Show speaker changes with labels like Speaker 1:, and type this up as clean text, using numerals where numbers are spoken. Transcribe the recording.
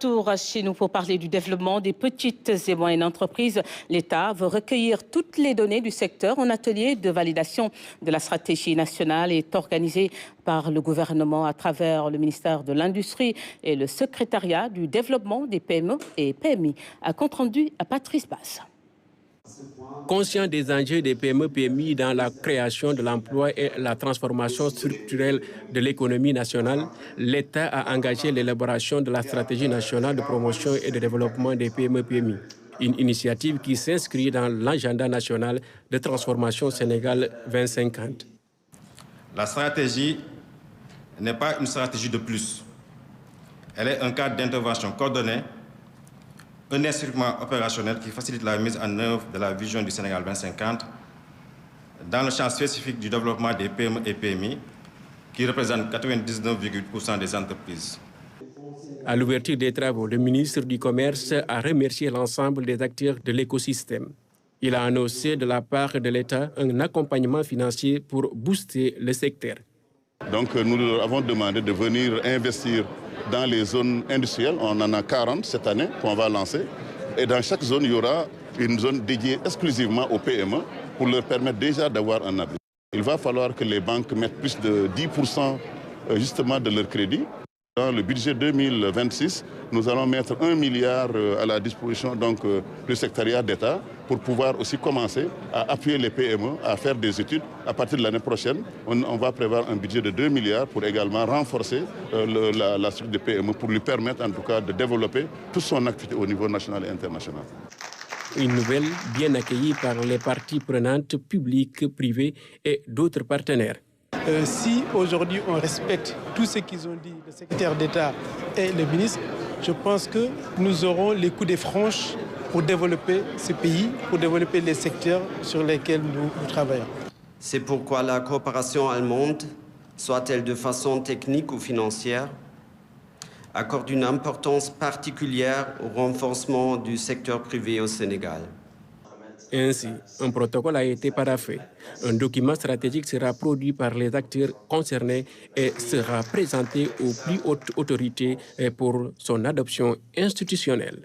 Speaker 1: Tour chez nous pour parler du développement des petites et moyennes entreprises. L'État veut recueillir toutes les données du secteur. Un atelier de validation de la stratégie nationale est organisé par le gouvernement à travers le ministère de l'Industrie et le secrétariat du développement des PME et PMI. Un compte rendu à Patrice Basse.
Speaker 2: Conscient des enjeux des PME-PMI dans la création de l'emploi et la transformation structurelle de l'économie nationale, l'État a engagé l'élaboration de la stratégie nationale de promotion et de développement des PME-PMI. Une initiative qui s'inscrit dans l'agenda national de transformation Sénégal 2050.
Speaker 3: La stratégie n'est pas une stratégie de plus. Elle est un cadre d'intervention coordonné, un instrument opérationnel qui facilite la mise en œuvre de la vision du Sénégal 2050 dans le champ spécifique du développement des PME et PMI, qui représentent 99,8% des entreprises.
Speaker 2: À l'ouverture des travaux, le ministre du Commerce a remercié l'ensemble des acteurs de l'écosystème. Il a annoncé de la part de l'État un accompagnement financier pour booster le secteur.
Speaker 4: Donc nous leur avons demandé de venir investir dans les zones industrielles. On en a 40 cette année qu'on va lancer. Et dans chaque zone, il y aura une zone dédiée exclusivement aux PME pour leur permettre déjà d'avoir un abri. Il va falloir que les banques mettent plus de 10% justement de leur crédit. Dans le budget 2026, nous allons mettre 1 milliard à la disposition du secrétariat d'État pour pouvoir aussi commencer à appuyer les PME à faire des études. À partir de l'année prochaine, on va prévoir un budget de 2 milliards pour également renforcer la structure des PME pour lui permettre en tout cas de développer toute son activité au niveau national et international.
Speaker 2: Une nouvelle bien accueillie par les parties prenantes publiques, privées et d'autres partenaires.
Speaker 5: Si aujourd'hui on respecte tout ce qu'ils ont dit, le secrétaire d'État et le ministre, je pense que nous aurons les coups de franche pour développer ce pays, pour développer les secteurs sur lesquels nous travaillons.
Speaker 6: C'est pourquoi la coopération allemande, soit-elle de façon technique ou financière, accorde une importance particulière au renforcement du secteur privé au Sénégal.
Speaker 2: Ainsi, un protocole a été paraphé. Un document stratégique sera produit par les acteurs concernés et sera présenté aux plus hautes autorités pour son adoption institutionnelle.